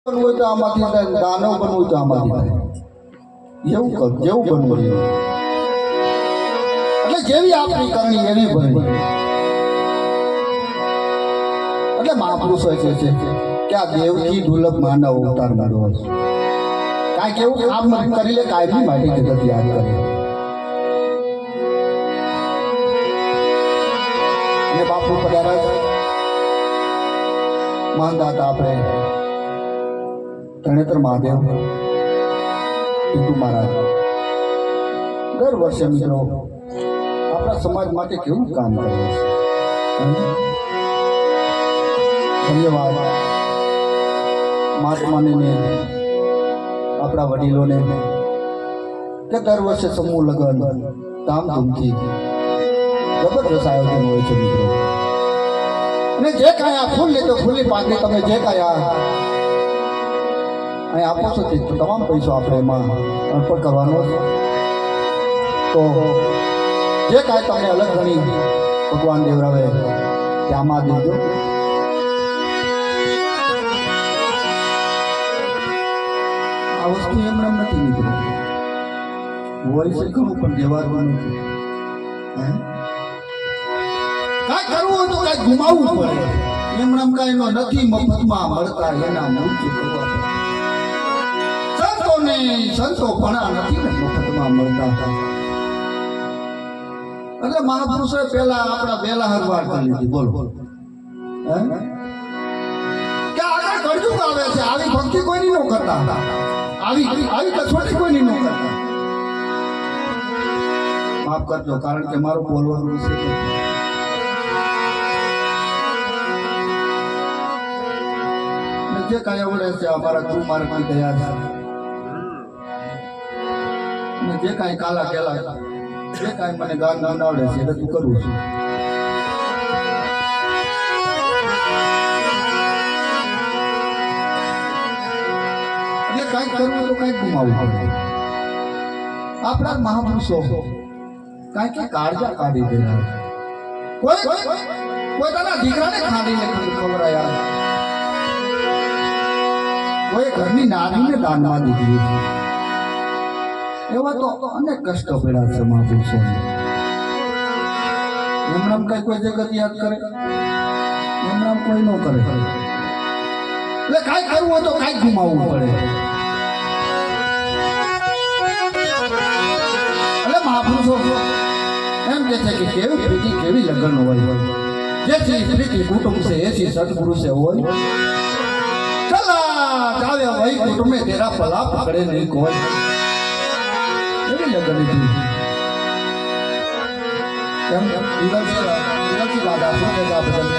बनવું તો આમાંથી થાય, દાનવ બનવું તો આમાંથી થાય. એવું કર, જેવું બનવું એવું. એટલે જેવી આપણી કરણી એવી બનવી. એટલે મહાપુરુષો કહે છે કે આ દેવથી દુર્લભ માનવ અવતાર મળ્યો છે. કાંઈક એવું કામ કરી લે, કાંઈ બી માટે જગત યાદ કરે. અને બાપુ પધારા માનદાતા આપણે ધણેતર મહાદેવ હિન્દુ મહારાજ દર વર્ષે મિત્રો આપણા સમાજ માટે કેવું કામ કરે છે. ધન્યવાદ મહાત્માને આપણા વડીલોને કે દર વર્ષે સમૂહ લગ્ન ધામધૂમથી જબરદસ્ત આયોજન હોય છે મિત્રો. અને જે કાંઈ આ ફૂલ લીધો ફૂલની પાંખડી તમે જે કાંઈ અહીં આપો છો તે તમામ પૈસો આપણે એમાં અર્પણ કરવાનો છે. તો જે કાંઈ તમને અલગ ગણી ભગવાન દેવરાવે તે આમાં દેજો. આ વસ્તુ એમને નથી મિત્રો, હોય છે ઘણું પણ દેવાનું નથી. કાંઈ કરવું હોય તો કાંઈ ગુમાવવું પડે. એમણે કાંઈ એનો નથી મફતમાં મળતા, એના મૃત્યુ કરવા પડે. સંતો પણ નથી ને મફતમાં મળતા. એટલે મહાપુરુષોએ પહેલા આપણા બેલા હરવાર કરી લીધી. બોલો કે આગળ કળજુગ આવે છે, આવી ભક્તિ કોઈની ન કરતા, આવી કસોટી કોઈની ન કરતા. માફ કરજો, કારણ કે મારું બોલવાનું છે. જે કાંઈ આવડે છે અમારા ગુરુ મહારાજની દયા છે. જે કાંઈ કાલા કેલા જે કાંઈ મને ગાન આવડે છે એ તું કરું છું. એટલે કાંઈક કરવું તો કાંઈક ગુમાવવું પડે. આપણા મહાપુરુષો કાંઈક કાળજા કાઢી દેવા. કોઈ પોતાના દીકરાને ખાડીને ખવડાયા, કોઈ ઘરની નારીને દાનમાં દીધી. એવા તો અનેક કષ્ટો પડ્યા છે મહાપુરુષોને. એમનામ કઈ કોઈ જગત યાદ કરે, એમનામ કોઈ ન કરે. એટલે કાંઈ કરવું હોય તો કાંઈક ગુમાવવું પડે. એટલે મહાપુરુષો એમ કે છે કે કેવી પ્રીતિ કેવી લગ્ન હોય, જેથી પ્રીતિ કુટુંબ છે એથી સદગુરુ છે હોય. ચલા જાવે વહી કુટુંબે તેરા પલા પકડે નહીં કોઈ. એવી લગ્ન હતી. કેમ દિવસથી દાદા શું કહેતા બધા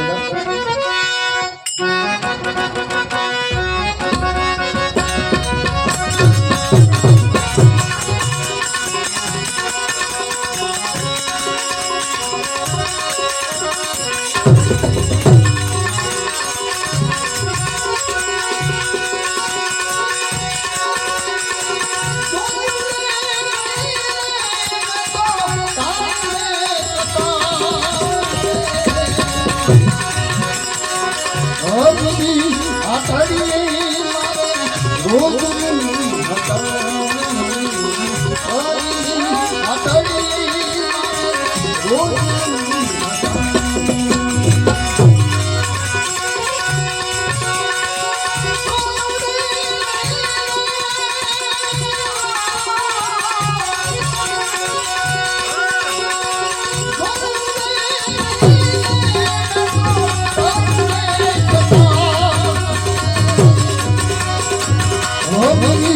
Oh,